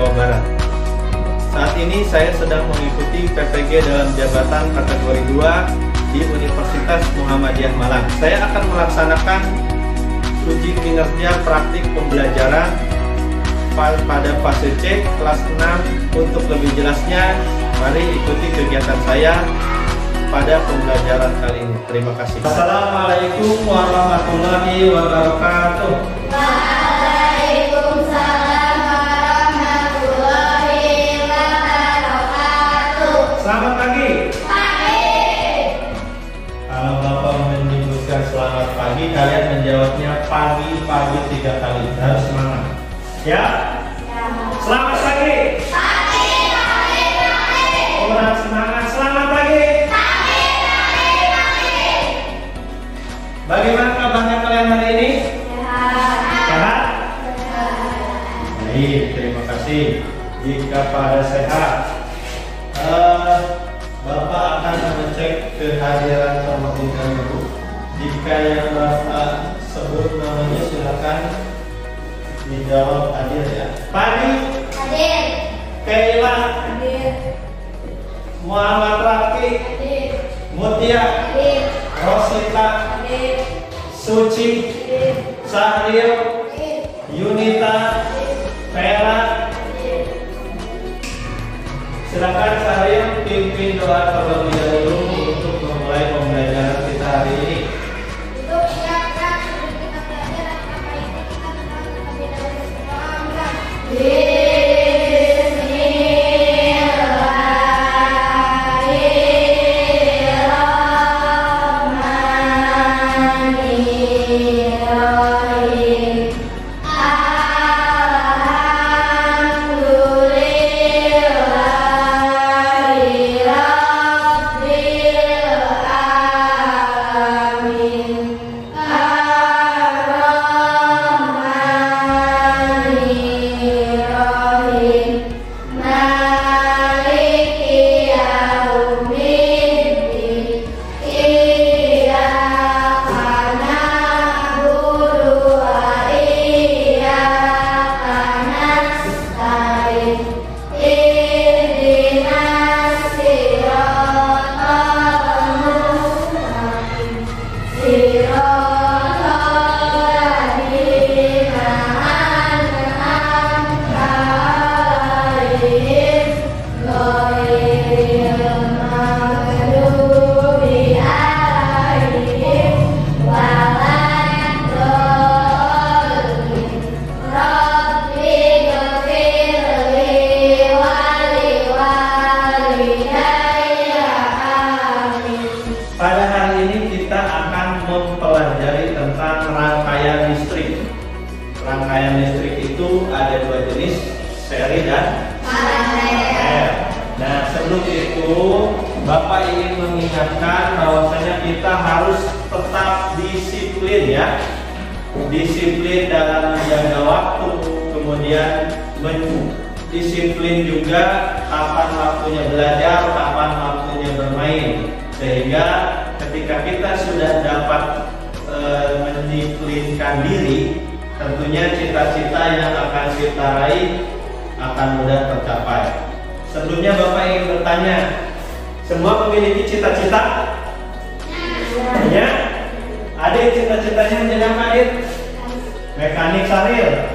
Jawa Barat. Saat ini saya sedang mengikuti PPG dalam jabatan kategori 2 di Universitas Muhammadiyah Malang. Saya akan melaksanakan uji kinerja praktik pembelajaran pada fase C kelas 6. Untuk lebih jelasnya, mari ikuti kegiatan saya pada pembelajaran kali ini. Terima kasih. Assalamualaikum warahmatullahi wabarakatuh. Waalaikumsalam warahmatullahi wabarakatuh. Selamat pagi. Pagi. Kalau Bapak menyebutkan selamat pagi, kalian menjawabnya pagi 3 kali. Harus semangat. Ya? Selamat pagi. Pagi. Orang semangat. Selamat pagi. Bagaimana kabarnya kalian hari ini? Sehat? Baik, terima kasih. Jika pada sehat, Bapak akan mengecek kehadiran terlebih dahulu. Jika yang Bapak sebut namanya silakan dijawab hadir ya. Pagi. Hadir. Kaila. Hadir. Muhammad Rafi. Hadir. Mutia. Hadir. Rosita. Hadir. Suci. Hadir. Sahril. Hadir. Yunita. Vera. Silakan Sahril pimpin doa terlebih dahulu untuk memulai pembelajaran kita hari ini. Untuk siapkan sebelum kita belajar apa itu kita berdoa terlebih dahulu. Pada hari ini kita akan mempelajari tentang rangkaian listrik. Rangkaian listrik itu ada 2 jenis, seri dan paralel. Nah, sebelum itu Bapak ingin mengingatkan bahwasanya kita harus tetap disiplin ya. Disiplin dalam menjaga waktu, kemudian disiplin juga kapan waktunya belajar, kapan waktunya bermain. Sehingga ketika kita sudah dapat mendisiplinkan diri, tentunya cita-cita yang akan kita raih akan mudah tercapai. Sebelumnya Bapak ingin bertanya, semua memiliki cita-cita? Ya. Adik cita-citanya menjadi apa, Adik? Mekanik Sahril,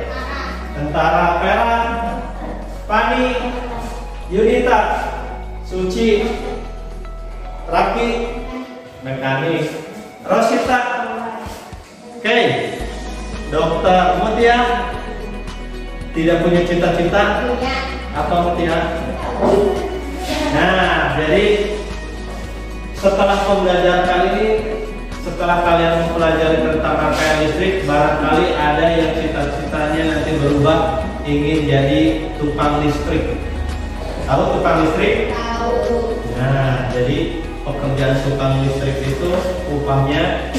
tentara Vera, Pani, Yunita, Suci, Rapi, mekanik, Rosita, oke, dokter. Mutia tidak punya cita-cita? Apa Mutia? Nah, jadi setelah pembelajaran kali ini, setelah kalian mempelajari tentang rangkaian listrik, barangkali ada yang cita-citanya nanti berubah ingin jadi tukang listrik. Tahu tukang listrik? Tahu. Nah, jadi pekerjaan tukang listrik itu upahnya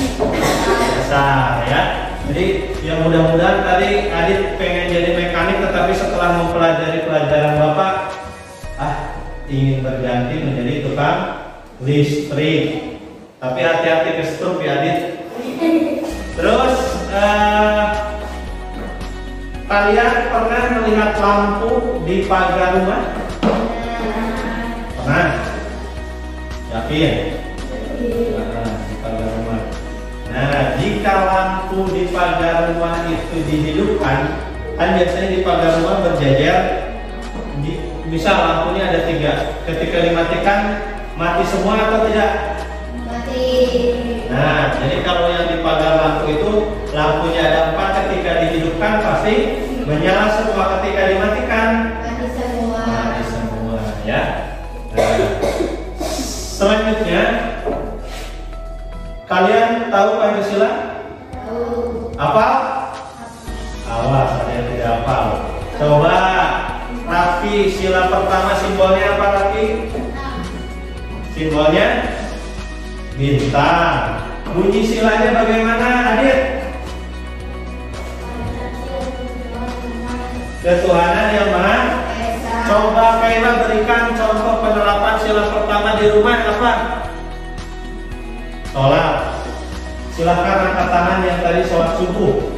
besar ya. Jadi yang mudah-mudahan tadi Adit pengen jadi mekanik, tetapi setelah mempelajari pelajaran Bapak ingin berganti menjadi tukang listrik. Tapi hati-hati ke stroke ya Adit. Terus kalian pernah melihat lampu di pagar rumah? Pernah? Yakin? Nah, di pagar rumah. Nah, jika lampu di pagar rumah itu dihidupkan, kan biasanya di pagar rumah berjejer. Misal lampunya ada 3, ketika dimatikan mati semua atau tidak? Mati. Nah, jadi kalau yang di pagar lampu itu lampunya ada 4, ketika dihidupkan pasti menyala semua, ketika dimatikan Mati semua. mati semua, ya. Nah, selanjutnya kalian tahu Pancasila? Tahu. Apa? Awas, ada yang tidak hafal. Coba Raffi, sila pertama simbolnya apa Raffi? Simbolnya bintang. Bunyi silanya bagaimana, Adit? Ketuhanan yang Maha. Coba Kaila berikan contoh penerapan sila pertama di rumah apa? Sholat. Silahkan angkat tangan yang tadi sholat subuh.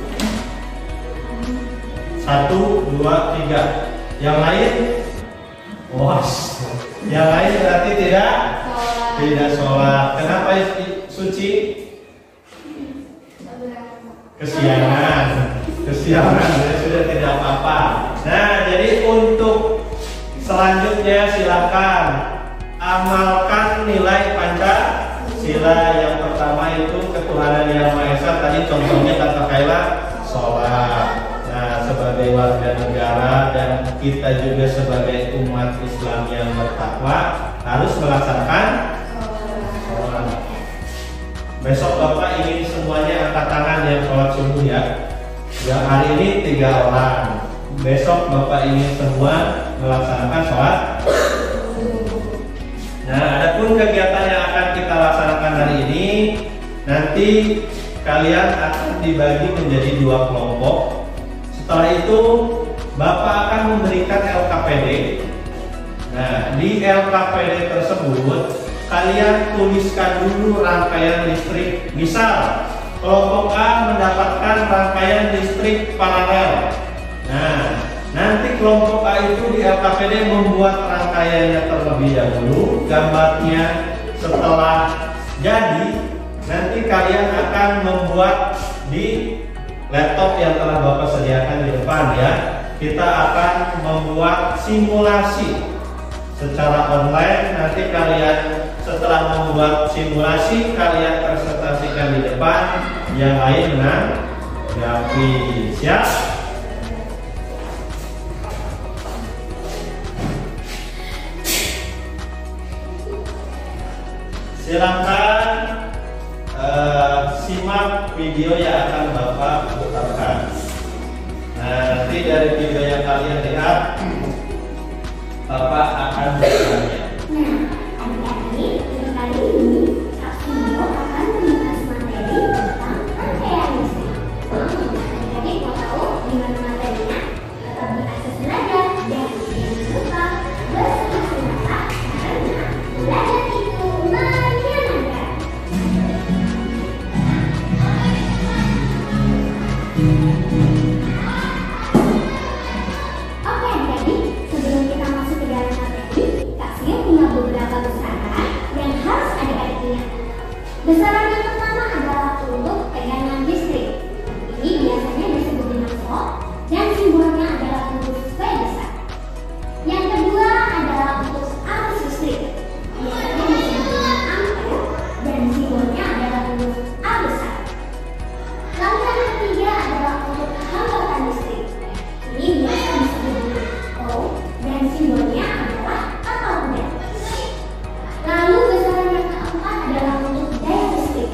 1, 2, 3. Yang lain? Was. Yang lain berarti tidak sholat. Kenapa suci? Kesiangan. Kesiangan, jadi sudah tidak apa-apa. Nah, jadi untuk selanjutnya silakan amalkan nilai Pancasila. Yang pertama itu ketuhanan yang Maha Esa. Tadi contohnya kata Kaila sholat. Nah, sebagai warga negara dan kita juga sebagai umat Islam yang bertakwa harus melaksanakan sholat. Besok Bapak ingin semuanya angkat tangan yang sholat subuh ya. Ya, hari ini 3 orang. Besok Bapak ingin semua melaksanakan sholat. Nah, adapun kegiatan yang akan kita laksanakan hari ini, nanti kalian akan dibagi menjadi 2 kelompok. Setelah itu Bapak akan memberikan LKPD. Nah, di LKPD tersebut kalian tuliskan dulu rangkaian listrik. Misal kelompok A mendapatkan rangkaian listrik paralel. Nah, nanti kelompok A itu di LKPD membuat rangkaiannya terlebih dahulu. Gambarnya setelah jadi, nanti kalian akan membuat di laptop yang telah Bapak sediakan di depan ya. Kita akan membuat simulasi secara online. Nanti kalian setelah membuat simulasi, kalian presentasikan di depan. Yang lain menanggapi. Siap? Silakan simak video yang akan Bapak putarkan. Nah, nanti dari video yang kalian lihat, Bapak akan bertanya. Nah, adik-adik, untuk kali ini Kak Sinyo akan membahas materi tentang rangkaian listrik. Adik-adik mau tahu gimana materinya? Tetap di akses belajar dan jangan lupa bersemangat karena belajar itu menyenangkan. Oke adik-adik, sebelum kita masuk ke dalam materi, Kak Sinyo punya beberapa besaran yang harus adik-adik ingat. Besaran yang pertama adalah untuk tegangan listrik. Ini biasanya disebut dengan volt dan simbolnya adalah huruf V besar. Yang kedua adalah untuk arus listrik. Biasanya disebut dengan ampere dan simbolnya adalah huruf A besar. Lalu yang ketiga adalah untuk hambatan listrik. Ini biasa disebut dengan O dan simbolnya adalah kapal kuda. Lalu besaran yang keempat adalah untuk daya listrik.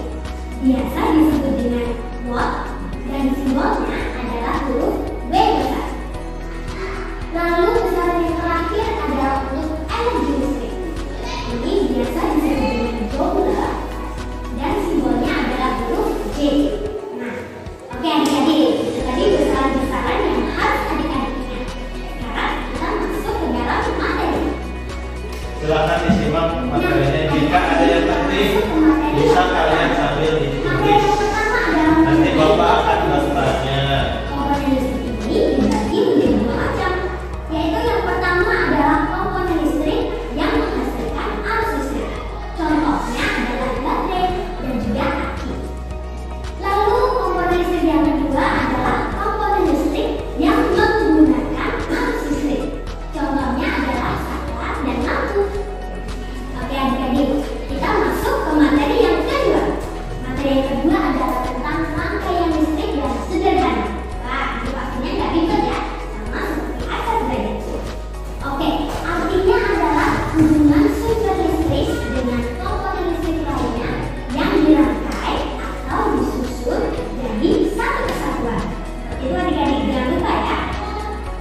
Oke, artinya adalah hubungan sumber listrik dengan komponen listrik lainnya yang dirangkai atau disusun jadi satu kesatuan. Itu adik-adik jangan lupa ya.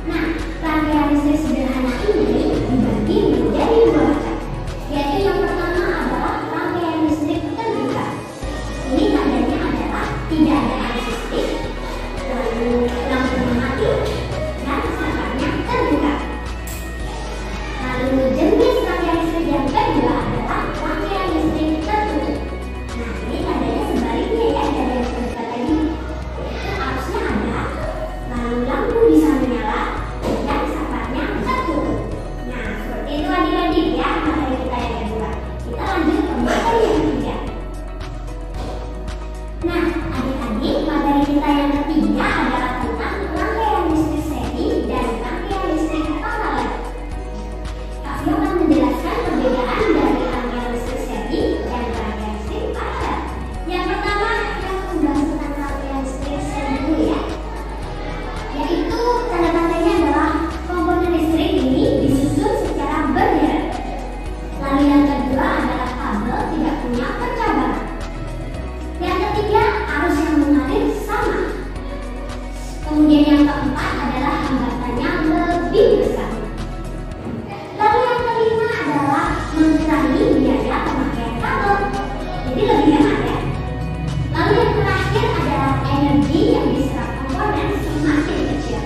Nah, rangkaian listrik sederhana ini dibagi menjadi dua macam, yaitu yang pertama adalah rangkaian listrik terbuka. Ini tandanya adalah tidak ada arus listrik, lalu lampunya mati, dan sasarannya terbuka. Lalu jenis rangkaian listrik yang kedua adalah rangkaian listrik tertutup. Nah, ini tandanya sebaliknya ya dari yang terbuka tadi. Arusnya ada, lalu lampu bisa menyala, dan sasarannya tertutup. Nah, seperti itu adik-adik ya materi kita yang kedua. Kita lanjut ke materi yang ketiga. Nah, adik-adik, materi kita yang ketiga adalah tentang rangkaian listrik seri dan rangkaian listrik paralel. Kak Fio akan menjelaskan perbedaan dari rangkaian listrik seri dan rangkaian listrik paralel. Yang pertama, kita membahas tentang rangkaian listrik seri dulu ya. Yaitu tanda-tandanya adalah komponen listrik ini disusun secara berderet. Lalu yang kedua adalah kabel tidak punya percabangan. Yang ketiga, arus yang mengalir sama. Kemudian yang keempat adalah hambatannya lebih besar. Lalu yang kelima adalah mengurangi biaya pemakaian kabel, jadi lebih hemat ya. Lalu yang terakhir adalah energi yang diserap komponen semakin kecil.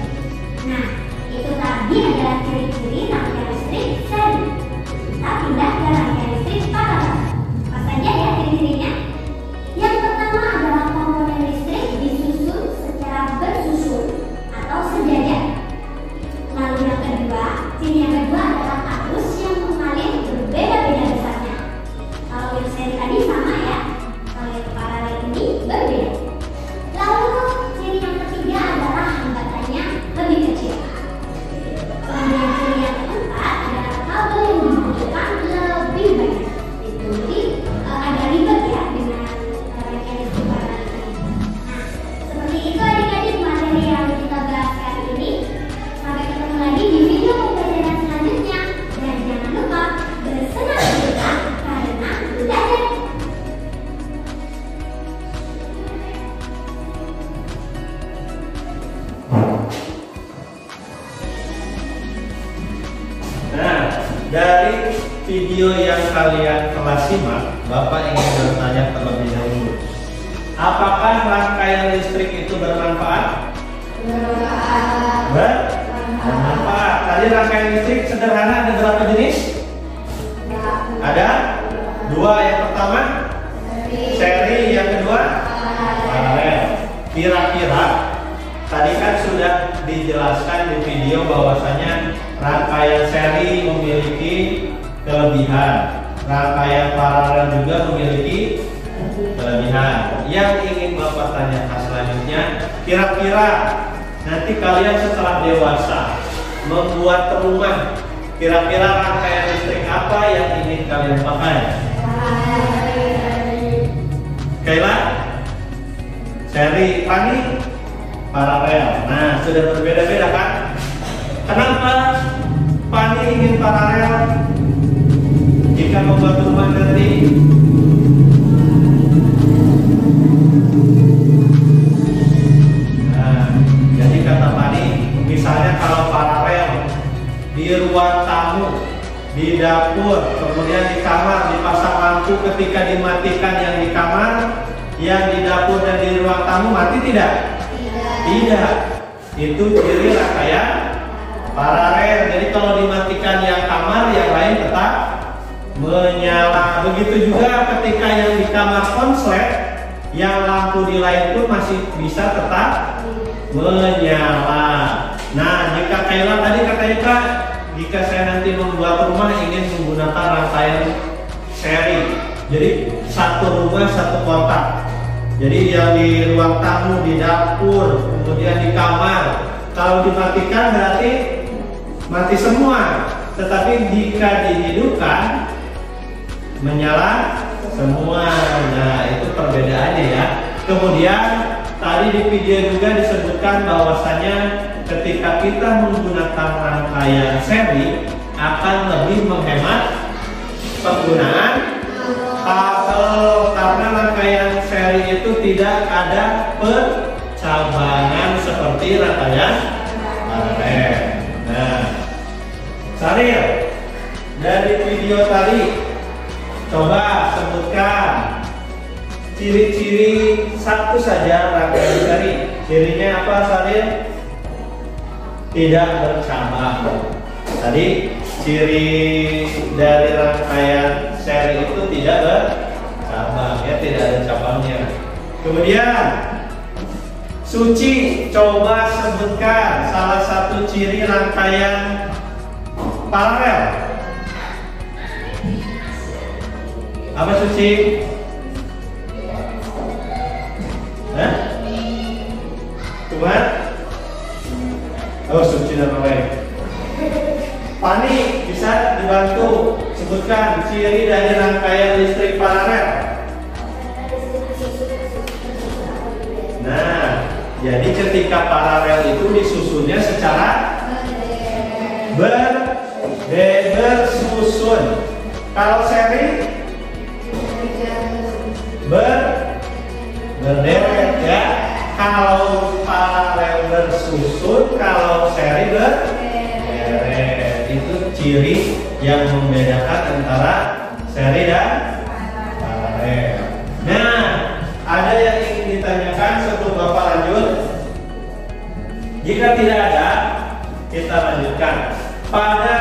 Nah, itu tadi adalah ciri-ciri rangkaian listrik seri. Kita pindah ke rangkaian listrik paralel. Apa saja ya ciri-cirinya? Yang pertama adalah komponen listrik disusun secara bersusun atau sejajar. Lalu yang kedua, ciri yang kedua adalah arus yang mengalir berbeda-beda besarnya. Kalau yang seri tadi sama ya, kalau yang paralel ini berbeda. Lalu ciri yang ketiga adalah hambatannya lebih kecil. Kemudian ciri yang keempat adalah kabel yang dibutuhkan lebih banyak. Jadi agak ribet ya dengan rangkaian listrik paralel ini. Nah, seperti itu adik-adik materi yang kita bahas kali ini. Sampai ketemu lagi di video pembelajaran selanjutnya. Dan jangan lupa bersenang-senang karena belajar. Nah, dari video yang kalian telah simak, Bapak ingin bertanya terlebih dahulu. Apakah rangkaian listrik itu bermanfaat? Bermanfaat. Tadi rangkaian listrik sederhana ada berapa jenis? Ada dua. Yang pertama seri, yang kedua paralel. Kira-kira tadi kan sudah dijelaskan di video bahwasanya rangkaian seri memiliki kelebihan, rangkaian paralel juga memiliki kelebihan. Yang ingin Bapak tanyakan selanjutnya, kira-kira nanti kalian setelah dewasa membuat rumah, kira-kira rangkaian listrik apa yang ingin kalian pakai? Kaila? Seri, Pani? Paralel. Nah, sudah berbeda-beda kan? Kenapa Pani ingin paralel? Jika membuat rumah nanti jadi kata Pani, misalnya kalau paralel di ruang tamu, di dapur, kemudian di kamar dipasang lampu, ketika dimatikan yang di kamar, yang di dapur dan di ruang tamu mati tidak? Tidak. Itu ciri rangkaian paralel. Jadi kalau dimatikan yang kamar, yang lain tetap menyala. Begitu juga ketika yang di kamar konslet, yang lampu di lain pun masih bisa tetap menyala. Nah, jika Kaila tadi katanya Kak, jika saya nanti membuat rumah ingin menggunakan rangkaian seri, jadi satu rumah satu kotak. Jadi yang di ruang tamu, di dapur, kemudian di kamar, kalau dimatikan berarti mati semua. Tetapi jika dihidupkan menyala semua. Nah, itu perbedaannya ya. Kemudian tadi di video juga disebutkan bahwasanya ketika kita menggunakan rangkaian seri akan lebih menghemat penggunaan kabel, karena rangkaian seri itu tidak ada percabangan seperti rangkaian paralel. Nah, Saril, dari video tadi coba sebutkan ciri-ciri satu saja rangkaian seri. Cirinya apa, Saril? Tidak bercabang. Tadi ciri dari rangkaian seri itu tidak bercabang, ya, tidak ada cabangnya. Kemudian Suci, coba sebutkan salah satu ciri rangkaian paralel. Apa, Suci? Hah? Cuma? Oh, Suci nama baik. Pani, bisa dibantu sebutkan ciri dari rangkaian listrik paralel. Nah, jadi ketika paralel itu disusunnya secara bersusun. Kalau seri berderet, ya. Kalau paralel bersusun, kalau seri berderet. Itu ciri yang membedakan antara seri dan paralel. Nah, ada yang ingin ditanyakan sebelum Bapak lanjut? Jika tidak ada, kita lanjutkan. Pada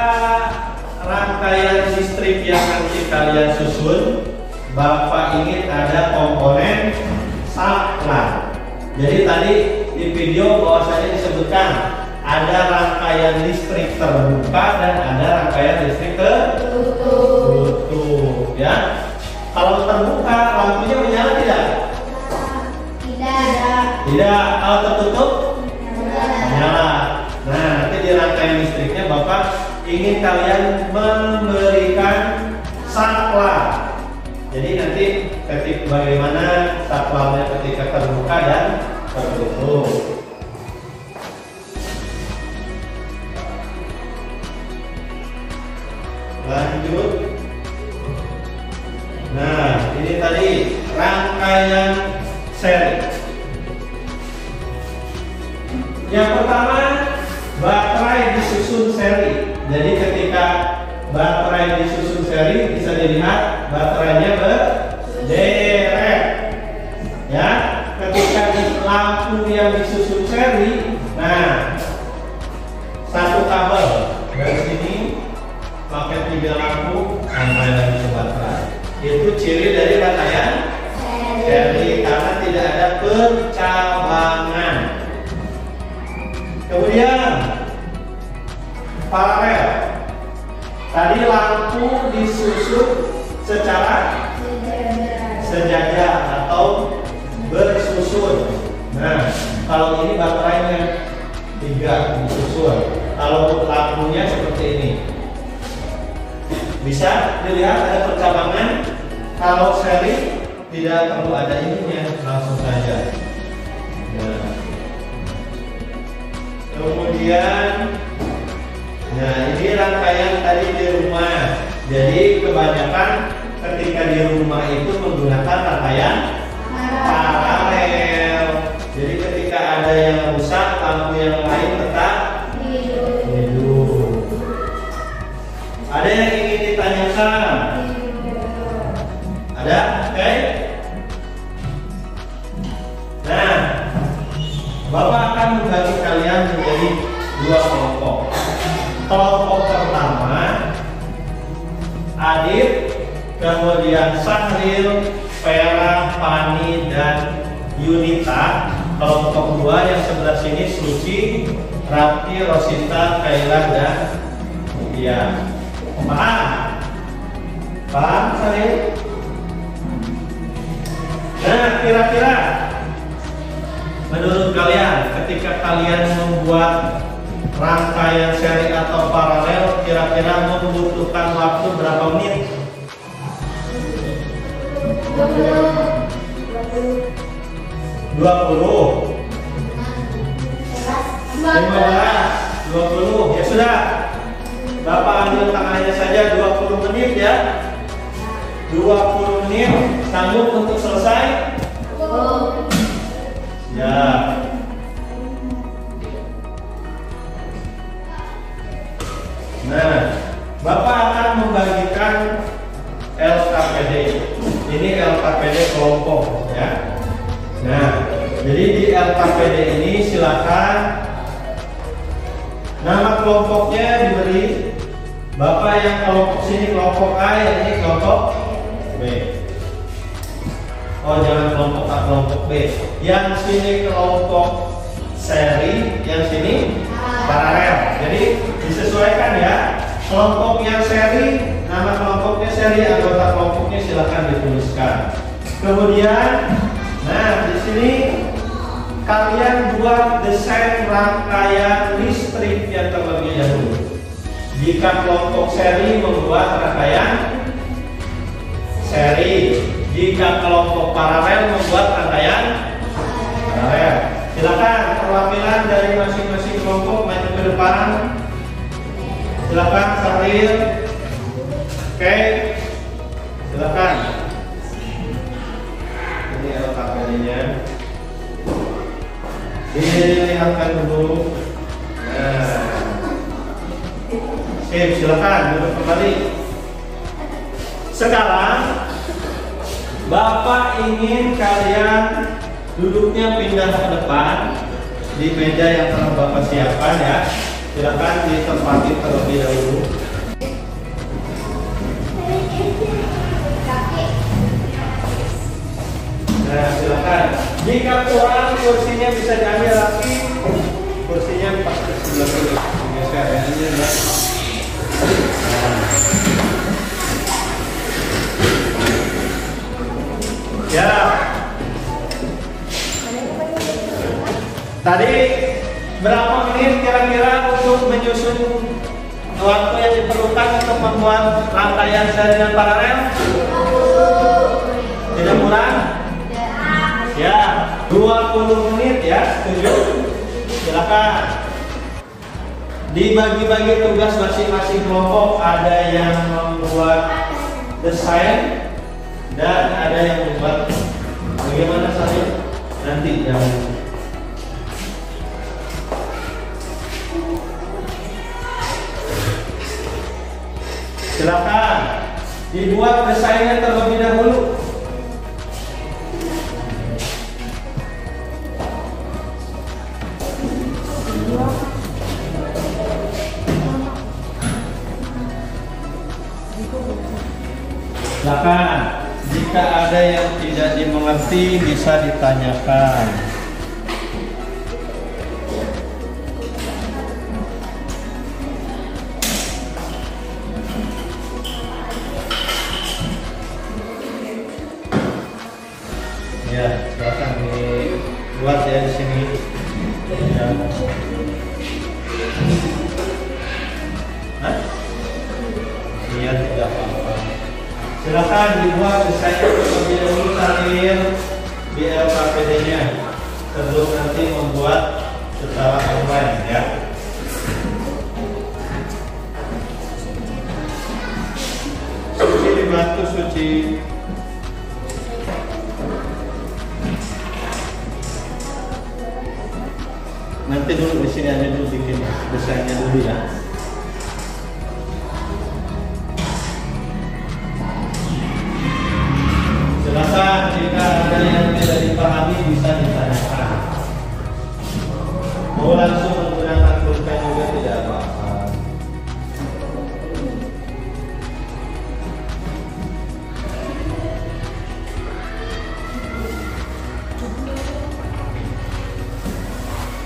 rangkaian listrik yang nanti kalian susun, Bapak ingin ada komponen saklar. Jadi tadi di video bahwasanya disebutkan ada rangkaian listrik terbuka dan ada rangkaian listrik tertutup, ya. Kalau terbuka, lampunya menyala tidak? Tidak. Kalau tertutup, menyala. Nah, nanti di rangkaian listriknya Bapak ingin kalian memberikan saklar. Jadi nanti bagaimana saklarnya ketika terbuka dan tertutup. Lanjut. Nah, ini tadi rangkaian seri. Yang pertama, baterai disusun seri. Jadi ketika baterai disusun seri, bisa dilihat baterainya berderet. Ya, ketika lampu yang disusun seri, nah, satu kabel dari sini pakai 3 lampu sampai lagi ke baterai. Itu ciri dari rangkaian seri karena tidak ada percabangan. Kemudian paralel. Tadi lampu disusun secara sejajar atau bersusun. Nah, kalau ini baterainya 3 disusun. Kalau lampunya seperti ini. Bisa dilihat ada percabangan. Kalau seri tidak perlu ada ininya, langsung saja. Nah. Kemudian, nah ini rangkaian tadi di rumah. Jadi kebanyakan ketika di rumah itu menggunakan rangkaian paralel. Jadi ketika ada yang rusak, lampu yang lain tetap hidup. Ada yang ingin ditanyakan? Ada? Oke. Nah, Bapak akan membagi kalian menjadi 2 kelompok. Kelompok pertama, Adit, kemudian Sahril, Vera, Pani, dan Yunita. Kelompok 2 yang sebelah sini Suci, Raffi, Rosita, Kaila, dan Mutia. Paham? Paham, Sahril? Nah, kira-kira menurut kalian ketika kalian membuat rangkaian seri atau paralel, kira-kira membutuhkan waktu berapa menit? 20 20, 15, 20. Ya sudah. Bapak ambil tangannya saja 20 menit ya. 20 menit. Sanggup untuk selesai? Ya. Nah, Bapak akan membagikan LKPD. Ini LKPD kelompok ya. Nah, jadi di LKPD ini silakan nama kelompoknya diberi. Bapak yang kelompok sini kelompok A, yang ini kelompok B. Oh, jangan kelompok A, kelompok B. Yang sini kelompok seri, yang sini paralel. Jadi disesuaikan ya. Kelompok yang seri, nama kelompoknya seri, anggota kelompoknya silakan dituliskan. Kemudian, nah di sini kalian buat desain rangkaian listrik yang terlebih dahulu. Jika kelompok seri membuat rangkaian seri, jika kelompok paralel membuat rangkaian paralel. Silakan perwakilan dari masing-masing kelompok maju ke depan. Silakan Saril. Oke. Silakan. Ini LKPD-nya. Dilihatkan dulu. Nah. Sip, silakan duduk kembali. Sekarang Bapak ingin kalian duduknya pindah ke depan di meja yang telah Bapak siapkan ya. Silakan ditempati terlebih dahulu. Nah, silakan. Jika kurang kursinya bisa diambil lagi. Kursinya pasti sebelah kiri. Geser ya aja ya. Ya. Tadi berapa menit kira-kira untuk menyusun waktu yang diperlukan untuk membuat rangkaian seri dan paralel? Tidak kurang? Ya, 20 menit ya, setuju? Silakan. Dibagi-bagi tugas masing-masing kelompok, ada yang membuat desain dan ada yang membuat bagaimana saja nanti yang silakan dibuat desainnya terlebih dahulu. Silakan, jika ada yang tidak dimengerti bisa ditanyakan. Ya, silakan dibuat ya di sini. Ya. Hah? Iya, tidak apa-apa. Silakan dibuat desainnya terlebih dahulu sambil di LKPD-nya sebelum nanti membuat secara online ya. Suci dibantu Suci. Nanti dulu di sini aja dulu bikin desainnya dulu ya. Silakan jika ada yang tidak dipahami bisa ditanyakan. Mau langsung menggunakan pulpen juga tidak apa-apa.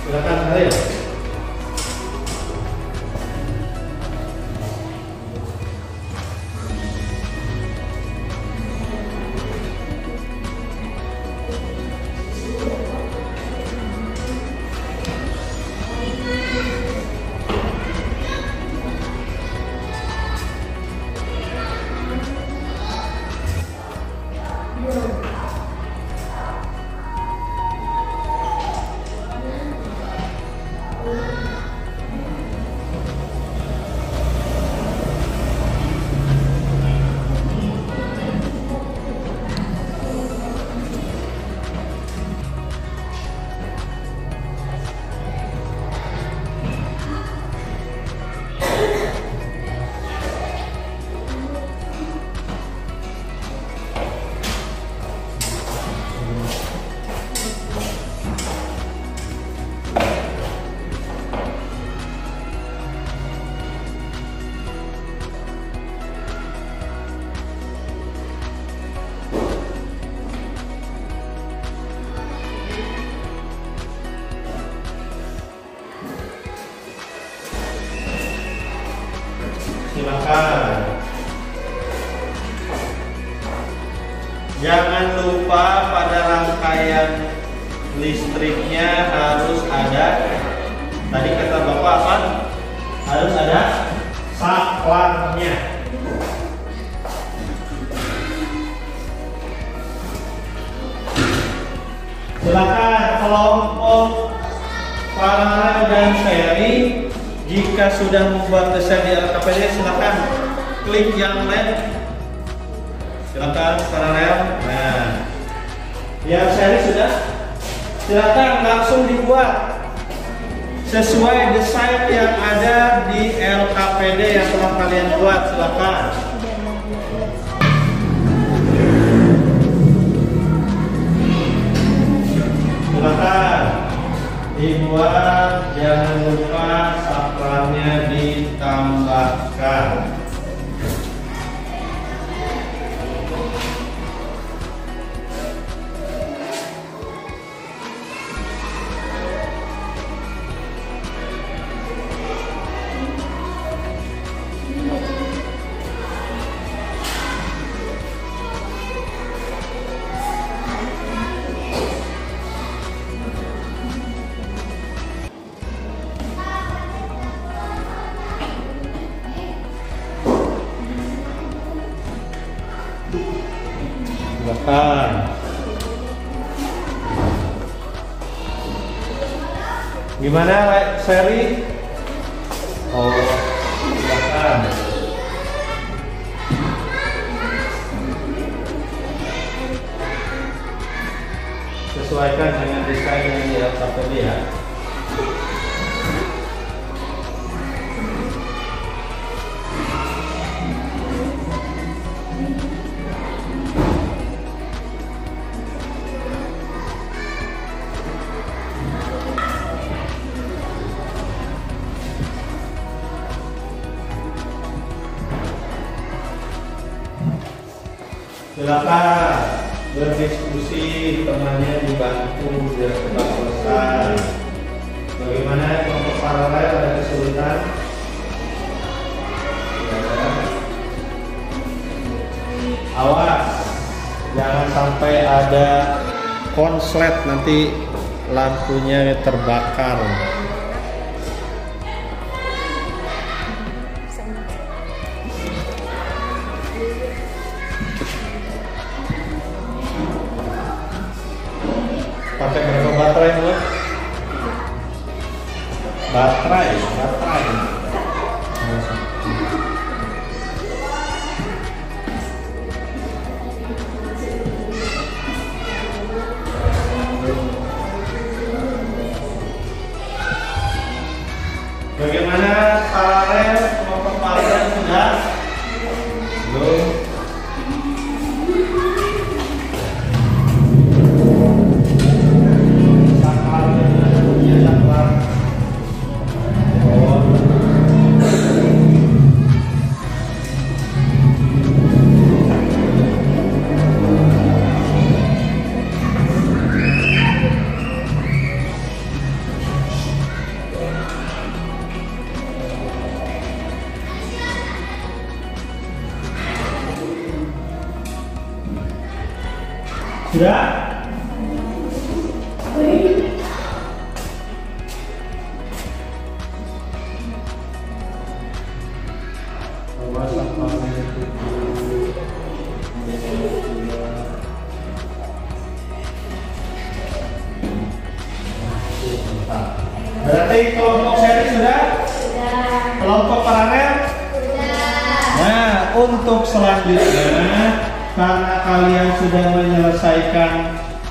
Silakan Ariel. Silakan. Jangan lupa pada rangkaian listriknya harus ada, tadi kata Bapak apa? Harus ada saklarnya. Silakan kelompok paralel dan seri, jika sudah membuat desain di LKPD silakan klik yang left. Silakan paralel. Nah, yang seri sudah, silakan langsung dibuat sesuai desain yang ada di LKPD yang telah kalian buat. Silakan. Silakan dibuat, jangan lupa saklarnya ditambahkan. Silakan. Gimana seri? Oh, silakan. Sesuaikan dengan desain yang di LKPD ya. Silakan berdiskusi, temannya dibantu biar cepat selesai. Bagaimana kelompok paralel, ada kesulitan? Ya. Awas, jangan sampai ada konslet nanti lampunya terbakar. Pakai berapa baterai dulu? Baterai. Bagaimana paralel, kelompok paralel sudah? Belum. Sudah? Berarti kelompok seri sudah? Sudah. Kelompok paralel? Sudah. Nah, untuk selanjutnya, karena kalian sudah menyelesaikan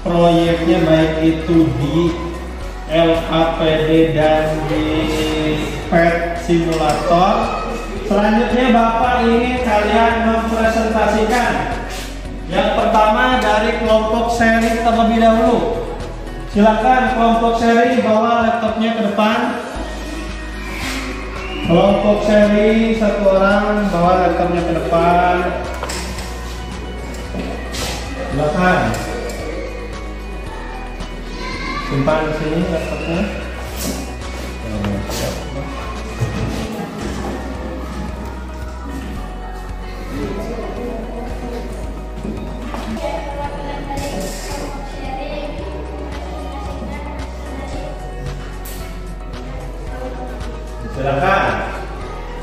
proyeknya baik itu di LKPD dan di PET simulator, selanjutnya Bapak ingin kalian mempresentasikan yang pertama dari kelompok seri terlebih dahulu. Silakan kelompok seri bawa laptopnya ke depan. Kelompok seri satu orang bawa laptopnya ke depan. Silakan. Simpan di sini laptopnya.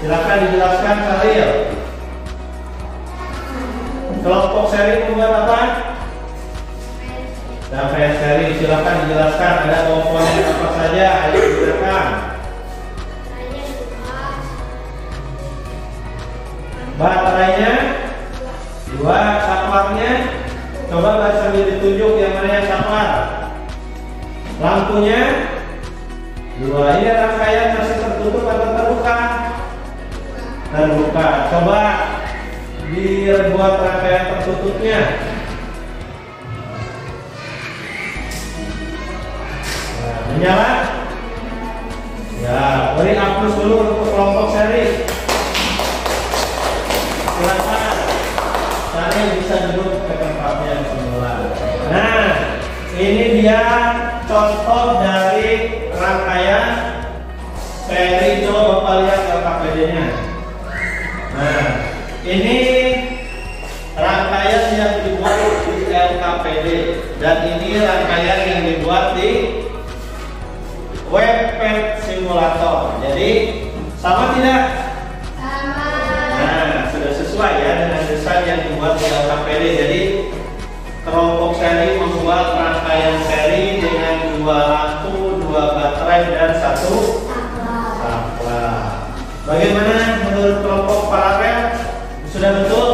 Silakan dijelaskan Syahril. Kelompok seri membuat apa? Rangkaian seri, silakan dijelaskan ada komponen apa saja yang digunakan. Baterainya 2, saklarnya coba sambil ditunjuk yang mana yang saklar. Lampunya 2. Ini rangkaian masih tertutup atau terbuka? Terbuka. Coba dibuat rangkaian tertutupnya. Nah, menyala? Ya, beri aplaus dulu untuk kelompok seri. Silakan. Saya bisa duduk ke tempatnya semula. Nah, ini dia contoh dari rangkaian seri. Coba Bapak lihat LKPD-nya. Nah, ini rangkaian yang dibuat di LKPD dan ini rangkaian yang dibuat di webpad simulator. Jadi sama tidak? Sama. Nah, sudah sesuai ya dengan desain yang dibuat di LKPD. Jadi kelompok seri membuat rangkaian seri dengan 2 lampu, 2 baterai dan 1 saklar. Bagaimana menurut kelompok paralel? Sudah betul?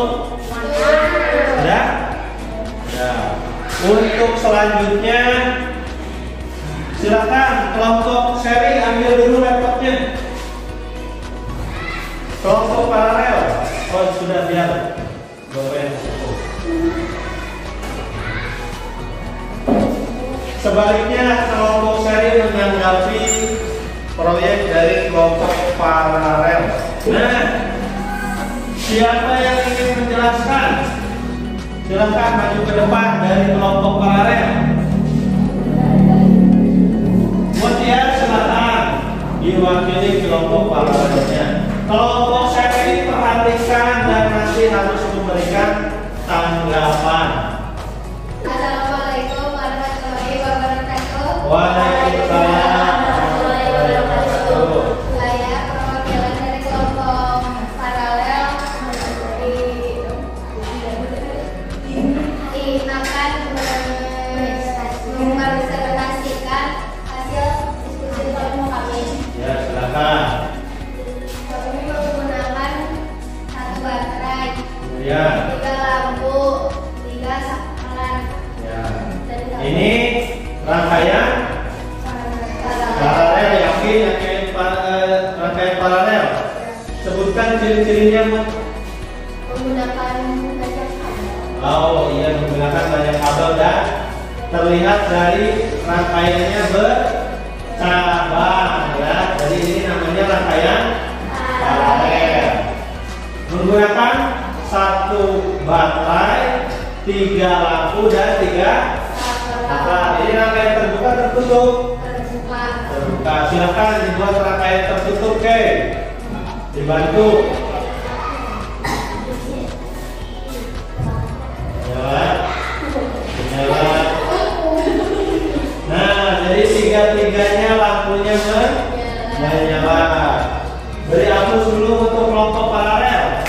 Sudah? Ya. Untuk selanjutnya, silakan kelompok seri ambil dulu laptopnya. Kelompok paralel, oh sudah biar Bapak yang cukup. Sebaliknya kelompok seri menanggapi proyek dari kelompok paralel. Nah, siapa yang ingin menjelaskan? Silakan maju ke depan dari kelompok paralel. Kemudian silakan diwakili kelompok paralelnya. Kelompok seri perhatikan dan nanti harus memberikan tanggapan. Assalamualaikum warahmatullahi wabarakatuh. Waalaikumsalam. Saya perwakilan dari kelompok paralel akan mempresentasikan hasil diskusi kelompok kami. Ya, silakan. Kami menggunakan 1 baterai, Ya. 3 lampu, 3 saklar. Ya. Ini rangkaian paralel, yakin rangkaian paralel. Sebutkan ciri-cirinya, Bu. Menggunakan banyak kabel. Oh iya, menggunakan banyak kabel dan terlihat dari rangkaiannya bercabang ya. Jadi ini namanya rangkaian paralel. Menggunakan 1 baterai, 3 lampu dan 3 saklar. Ini rangkaian terbuka tertutup? Terbuka. Silakan dibuat rangkaian tertutup, oke? Dibantu. Nyala. Nah, jadi 3-3-nya lampunya menyala. Beri aplaus dulu untuk kelompok paralel.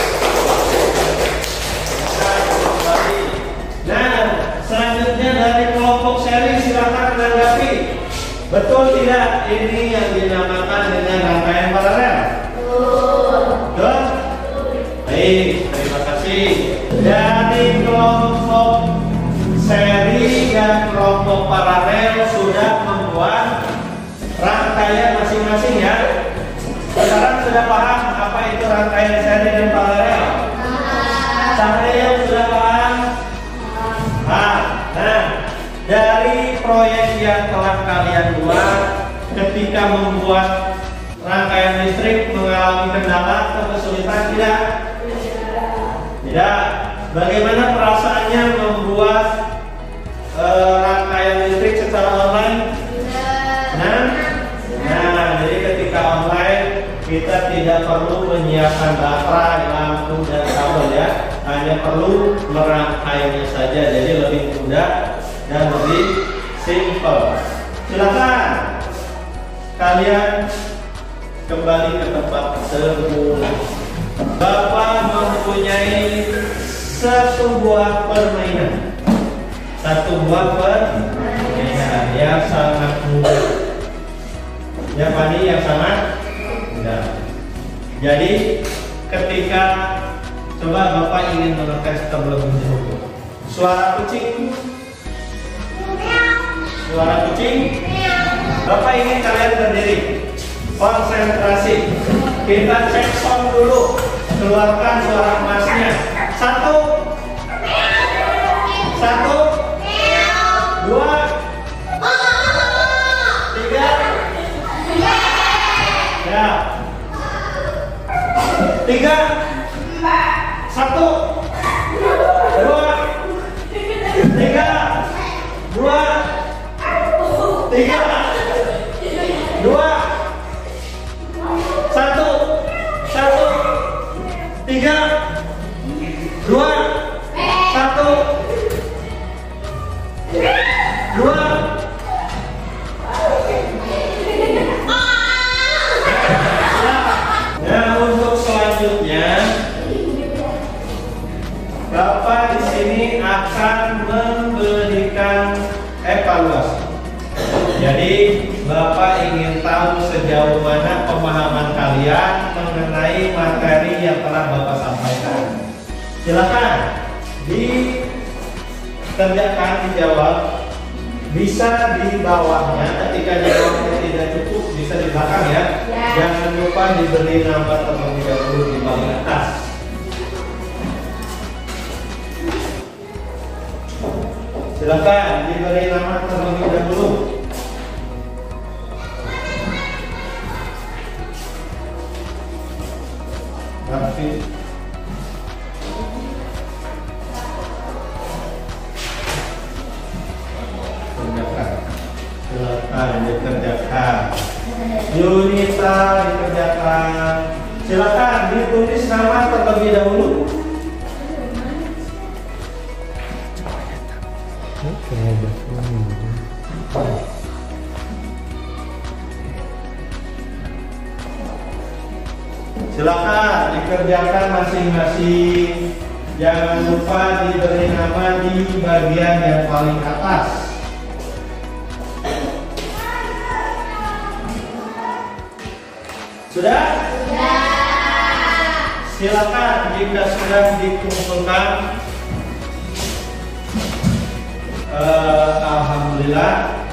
Nah, selanjutnya dari kelompok seri silakan menanggapi. Betul tidak ini yang dinamakan dengan rangkaian paralel? Betul? Baik, terima kasih. Dari kelompok seri dan kelompok paralel sudah membuat rangkaian masing-masing ya. Sekarang sudah paham apa itu rangkaian seri dan paralel? Saya sudah paham? Nah, dari proyek yang telah kalian buat, ketika membuat rangkaian listrik mengalami kendala atau kesulitan tidak? Tidak. Bagaimana perasaannya membuat rangkaian listrik secara online? Nah, jadi ketika online kita tidak perlu menyiapkan baterai, lampu dan kabel ya. hanya perlu merangkainya saja, jadi lebih mudah dan lebih simple. Silakan kalian kembali ke tempat semula. Bapak mempunyai satu buah permainan, yang sangat mudah. Ya Pani, yang sangat mudah. Jadi ketika coba Bapak ingin mengetes terlebih dahulu. Suara kucing. Suara kucing. Bapak ingin kalian berdiri. Konsentrasi. Kita cek sound dulu. Keluarkan suara emasnya. Satu. Dua. Tiga. Ya. Tiga. Satu. Dua. Tiga. Dua. Tiga. Dua. Satu. Tiga. Dua. Satu. Dua. Nah, untuk selanjutnya Bapak di sini akan memberikan evaluasi. Jadi Bapak ingin tahu sejauh mana pemahaman kalian mengenai materi yang telah Bapak sampaikan. Silakan dikerjakan, dijawab. Bisa di bawahnya, ketika jawabnya tidak cukup bisa di belakang ya. Jangan lupa diberi nama terlebih dahulu di bagian atas. Silakan diberi nama terlebih dahulu. Tapi silakan dikerjakan. Yunita dikerjakan. Silakan ditulis nama terlebih dahulu. Silakan dikerjakan masing-masing. Jangan lupa diberi nama di bagian yang paling atas. Sudah? Sudah. Silakan jika sudah dikumpulkan. Alhamdulillah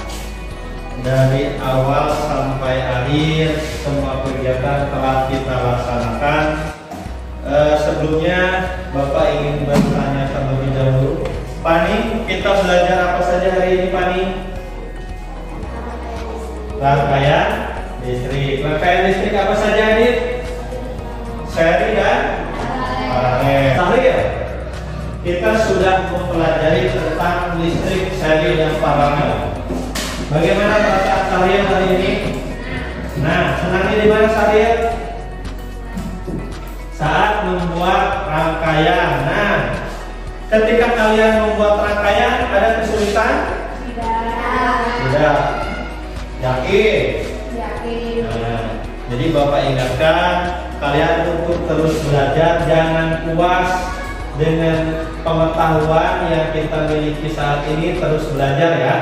dari awal sampai akhir semua kegiatan telah kita laksanakan. Sebelumnya Bapak ingin bertanya terlebih dahulu. Pani, kita belajar apa saja hari ini Pani? Rangkaian listrik. Rangkaian listrik apa saja Adit? Seri dan paralel. Tahrir. Kita sudah mempelajari tentang listrik seri dan paralel. Bagaimana perasaan kalian hari ini? Nah, senangnya di mana Sahir? Saat membuat rangkaian. Nah, ketika kalian membuat rangkaian ada kesulitan? Tidak. Yakin? Yakin. Nah, jadi Bapak ingatkan kalian untuk terus belajar, jangan puas dengan pengetahuan yang kita miliki saat ini, terus belajar ya.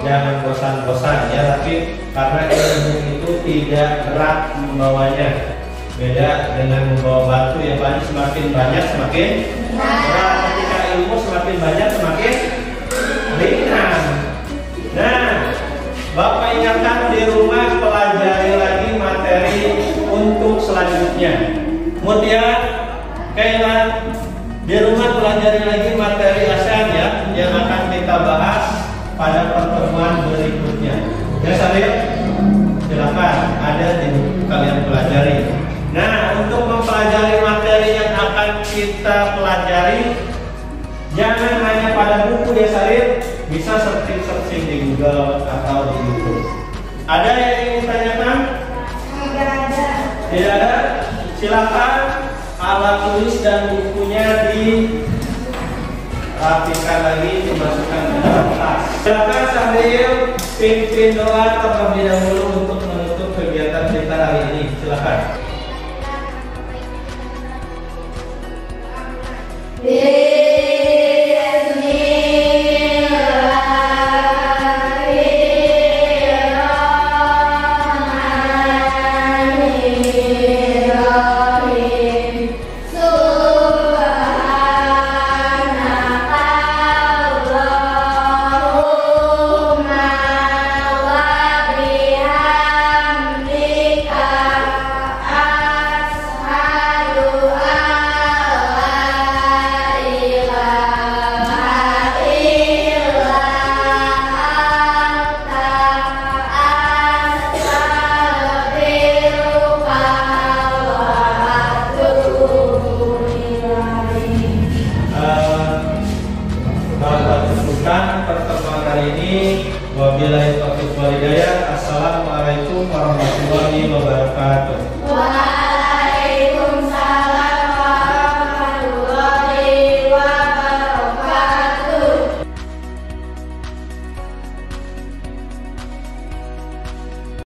Jangan bosan-bosan ya, tapi karena ilmu itu tidak berat membawanya. Beda dengan membawa batu yang banyak, semakin banyak semakin berat. Ketika ilmu semakin banyak semakin ringan. Nah, Bapak ingatkan di rumah pelajari lagi materi untuk selanjutnya. Mutia, Kailan, di rumah pelajari lagi materi ASEAN ya, yang akan kita bahas pada pertemuan berikutnya. Ya Salih, silakan ada di kalian pelajari. Nah, untuk mempelajari materi yang akan kita pelajari, jangan hanya pada buku ya Salih, bisa searching di Google atau di YouTube. Ada yang ingin tanyakan? Tidak ada. Tidak ada? Silakan alat tulis dan bukunya di rapikan lagi, dimasukkan ke dalam tas. Silakan sambil pimpin doa terlebih dahulu untuk menutup kegiatan kita hari ini. Silakan.